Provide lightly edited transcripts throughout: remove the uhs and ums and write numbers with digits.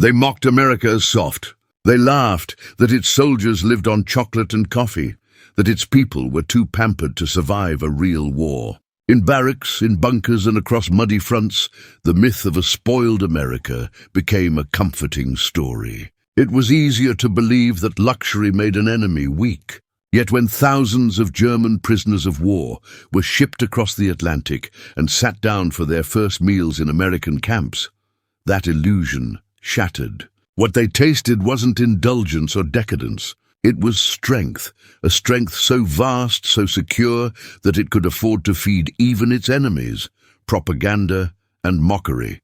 They mocked America as soft. They laughed that its soldiers lived on chocolate and coffee, that its people were too pampered to survive a real war. In barracks, in bunkers, and across muddy fronts, the myth of a spoiled America became a comforting story. It was easier to believe that luxury made an enemy weak. Yet when thousands of German prisoners of war were shipped across the Atlantic and sat down for their first meals in American camps, that illusion shattered. What they tasted wasn't indulgence or decadence. It was strength, a strength so vast, so secure, that it could afford to feed even its enemies, propaganda and mockery.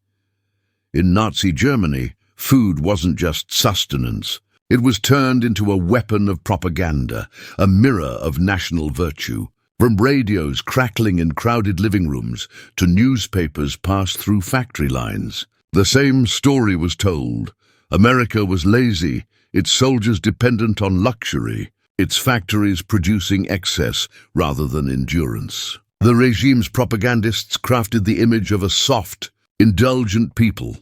In Nazi Germany, food wasn't just sustenance. It was turned into a weapon of propaganda, a mirror of national virtue. From radios crackling in crowded living rooms to newspapers passed through factory lines, the same story was told. America was lazy, its soldiers dependent on luxury, its factories producing excess rather than endurance. The regime's propagandists crafted the image of a soft, indulgent people,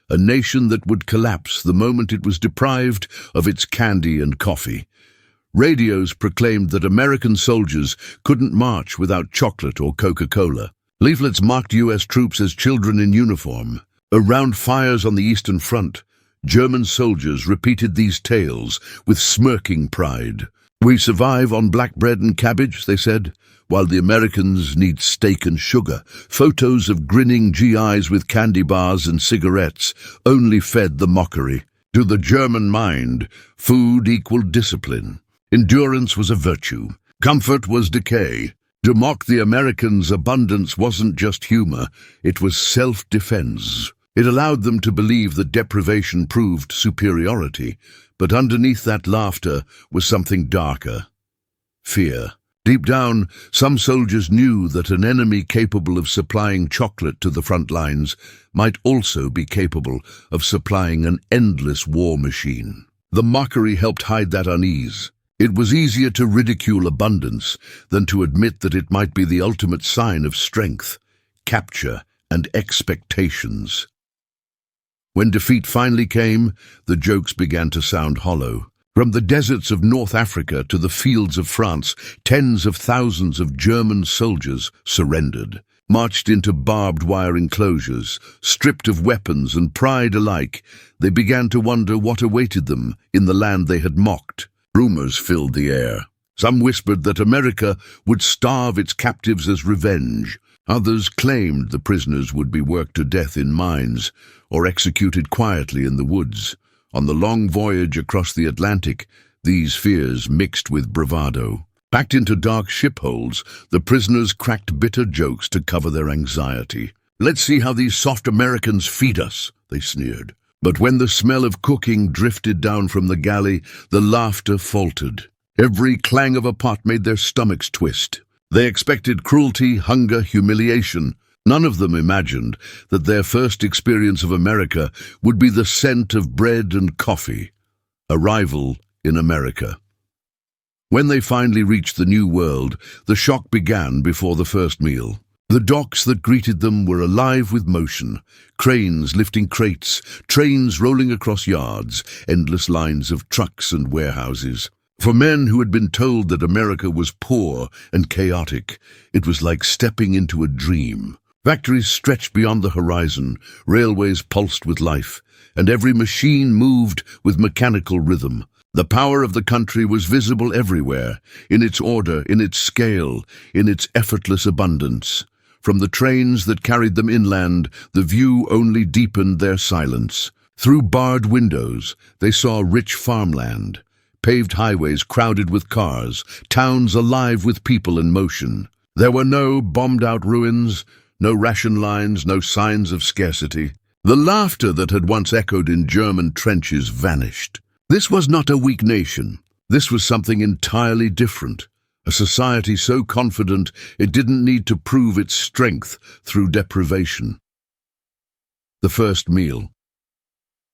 a nation that would collapse the moment it was deprived of its candy and coffee. Radios proclaimed that American soldiers couldn't march without chocolate or Coca-Cola. Leaflets mocked U.S. troops as children in uniform. Around fires on the Eastern Front, German soldiers repeated these tales with smirking pride. "We survive on black bread and cabbage," they said, "while the Americans need steak and sugar." Photos of grinning GIs with candy bars and cigarettes only fed the mockery. To the German mind, food equaled discipline. Endurance was a virtue. Comfort was decay. To mock the Americans' abundance wasn't just humor, it was self-defense. It allowed them to believe that deprivation proved superiority, but underneath that laughter was something darker: fear. Deep down, some soldiers knew that an enemy capable of supplying chocolate to the front lines might also be capable of supplying an endless war machine. The mockery helped hide that unease. It was easier to ridicule abundance than to admit that it might be the ultimate sign of strength, capture, and expectations. When defeat finally came, the jokes began to sound hollow. From the deserts of North Africa to the fields of France, tens of thousands of German soldiers surrendered, marched into barbed wire enclosures, stripped of weapons and pride alike. They began to wonder what awaited them in the land they had mocked. Rumors filled the air. Some whispered that America would starve its captives as revenge. Others claimed the prisoners would be worked to death in mines or executed quietly in the woods. On the long voyage across the Atlantic, these fears mixed with bravado. Packed into dark ship holds, the prisoners cracked bitter jokes to cover their anxiety. "Let's see how these soft Americans feed us," they sneered. But when the smell of cooking drifted down from the galley, the laughter faltered. Every clang of a pot made their stomachs twist. They expected cruelty, hunger, humiliation. None of them imagined that their first experience of America would be the scent of bread and coffee. Arrival in America. When they finally reached the New World, the shock began before the first meal. The docks that greeted them were alive with motion, cranes lifting crates, trains rolling across yards, endless lines of trucks and warehouses. For men who had been told that America was poor and chaotic, it was like stepping into a dream. Factories stretched beyond the horizon, railways pulsed with life, and every machine moved with mechanical rhythm. The power of the country was visible everywhere, in its order, in its scale, in its effortless abundance. From the trains that carried them inland, the view only deepened their silence. Through barred windows, they saw rich farmland, paved highways crowded with cars, towns alive with people in motion. There were no bombed-out ruins, no ration lines, no signs of scarcity. The laughter that had once echoed in German trenches vanished. This was not a weak nation. This was something entirely different. A society so confident it didn't need to prove its strength through deprivation. The first meal.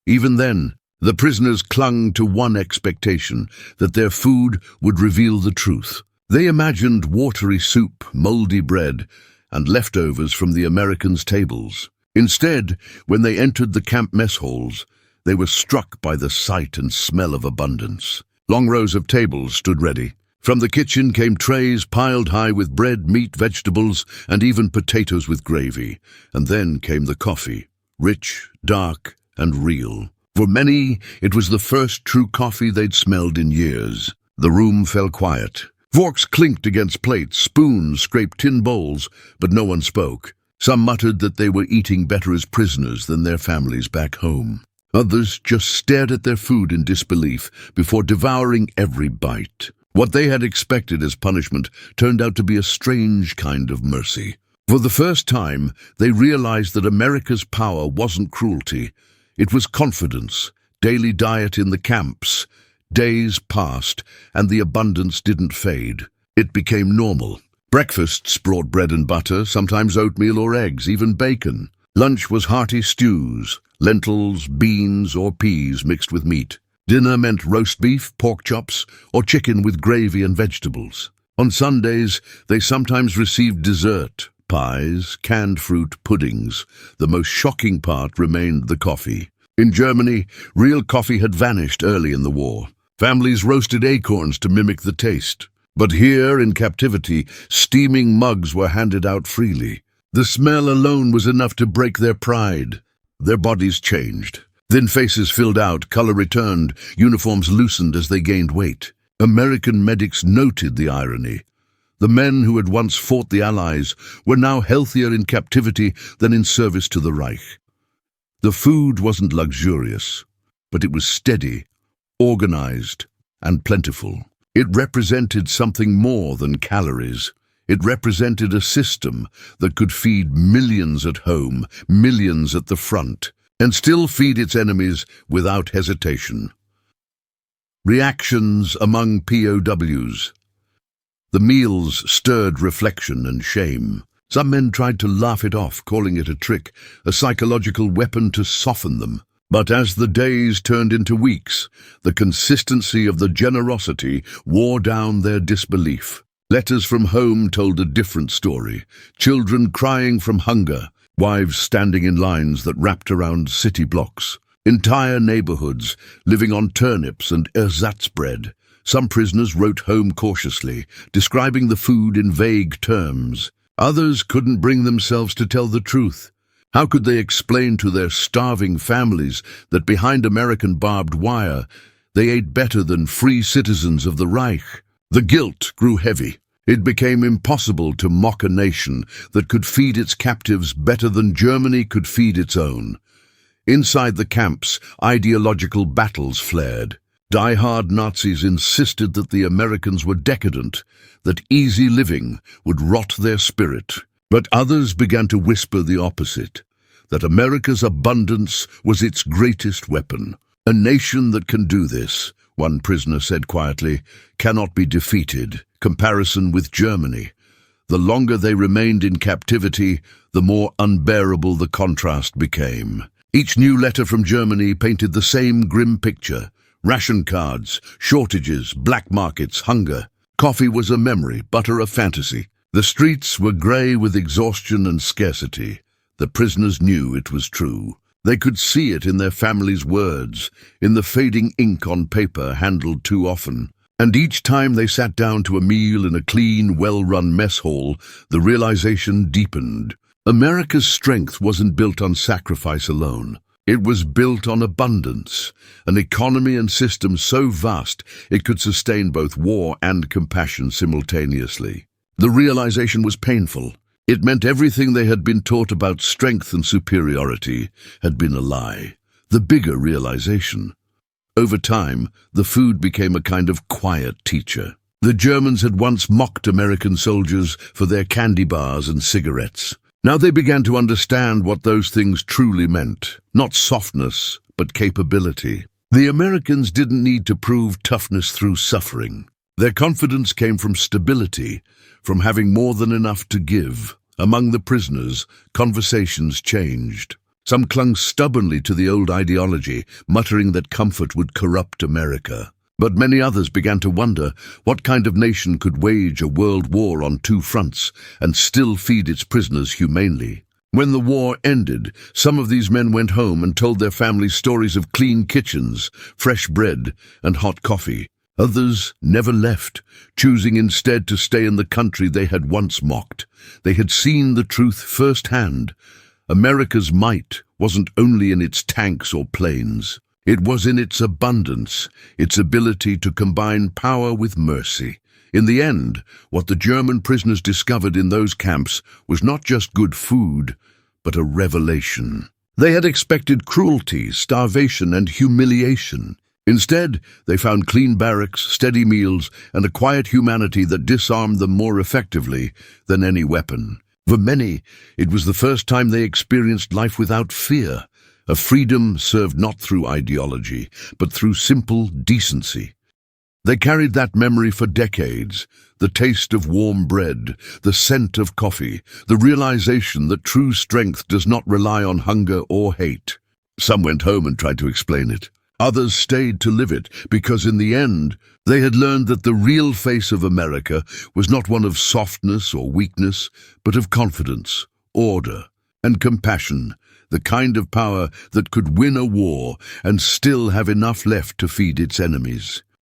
Even then, the prisoners clung to one expectation, that their food would reveal the truth. They imagined watery soup, moldy bread, and leftovers from the Americans' tables. Instead, when they entered the camp mess halls, They were struck by the sight and smell of abundance. Long rows of tables stood ready. From the kitchen came trays piled high with bread, meat, vegetables, and even potatoes with gravy. And then came the coffee, rich, dark, and real. For many, it was the first true coffee they'd smelled in years. The room fell quiet. Forks clinked against plates, spoons scraped tin bowls, but no one spoke. Some muttered that they were eating better as prisoners than their families back home. Others just stared at their food in disbelief before devouring every bite. What they had expected as punishment turned out to be a strange kind of mercy. For the first time, they realized that America's power wasn't cruelty. It was confidence, daily diet in the camps. Days passed, and the abundance didn't fade. It became normal. Breakfasts brought bread and butter, sometimes oatmeal or eggs, even bacon. Lunch was hearty stews, lentils, beans, or peas mixed with meat. Dinner meant roast beef, pork chops, or chicken with gravy and vegetables. On Sundays, they sometimes received dessert, pies, canned fruit, puddings. The most shocking part remained the coffee. In Germany, real coffee had vanished early in the war. Families roasted acorns to mimic the taste. But here, in captivity, steaming mugs were handed out freely. The smell alone was enough to break their pride. Their bodies changed. Thin faces filled out, color returned, uniforms loosened as they gained weight. American medics noted the irony. The men who had once fought the Allies were now healthier in captivity than in service to the Reich. The food wasn't luxurious, but it was steady, organized, and plentiful. It represented something more than calories. It represented a system that could feed millions at home, millions at the front, and still feed its enemies without hesitation. Reactions among POWs. The meals stirred reflection and shame. Some men tried to laugh it off, calling it a trick, a psychological weapon to soften them. But as the days turned into weeks, the consistency of the generosity wore down their disbelief. Letters from home told a different story. Children crying from hunger, wives standing in lines that wrapped around city blocks, entire neighborhoods living on turnips and ersatz bread. Some prisoners wrote home cautiously, describing the food in vague terms. Others couldn't bring themselves to tell the truth. How could they explain to their starving families that behind American barbed wire, they ate better than free citizens of the Reich? The guilt grew heavy. It became impossible to mock a nation that could feed its captives better than Germany could feed its own. Inside the camps, ideological battles flared. Die-hard Nazis insisted that the Americans were decadent, that easy living would rot their spirit. But others began to whisper the opposite, that America's abundance was its greatest weapon. A nation that can do this, one prisoner said quietly, cannot be defeated. Comparison with Germany. The longer they remained in captivity, the more unbearable the contrast became. Each new letter from Germany painted the same grim picture. Ration cards, shortages, black markets, hunger. Coffee was a memory, butter a fantasy. The streets were grey with exhaustion and scarcity. The prisoners knew it was true. They could see it in their families' words, in the fading ink on paper handled too often. And each time they sat down to a meal in a clean, well-run mess hall, the realization deepened. America's strength wasn't built on sacrifice alone. It was built on abundance, an economy and system so vast it could sustain both war and compassion simultaneously. The realization was painful. It meant everything they had been taught about strength and superiority had been a lie. The bigger realization. Over time, the food became a kind of quiet teacher. The Germans had once mocked American soldiers for their candy bars and cigarettes. Now they began to understand what those things truly meant. Not softness, but capability. The Americans didn't need to prove toughness through suffering. Their confidence came from stability, from having more than enough to give. Among the prisoners, conversations changed. Some clung stubbornly to the old ideology, muttering that comfort would corrupt America. But many others began to wonder what kind of nation could wage a world war on two fronts and still feed its prisoners humanely. When the war ended, some of these men went home and told their families stories of clean kitchens, fresh bread, and hot coffee. Others never left, choosing instead to stay in the country they had once mocked. They had seen the truth firsthand. America's might wasn't only in its tanks or planes. It was in its abundance, its ability to combine power with mercy. In the end, what the German prisoners discovered in those camps was not just good food, but a revelation. They had expected cruelty, starvation, and humiliation. Instead, they found clean barracks, steady meals, and a quiet humanity that disarmed them more effectively than any weapon. For many, it was the first time they experienced life without fear, a freedom served not through ideology, but through simple decency. They carried that memory for decades, the taste of warm bread, the scent of coffee, the realization that true strength does not rely on hunger or hate. Some went home and tried to explain it. Others stayed to live it, because in the end, they had learned that the real face of America was not one of softness or weakness, but of confidence, order, and compassion, the kind of power that could win a war and still have enough left to feed its enemies.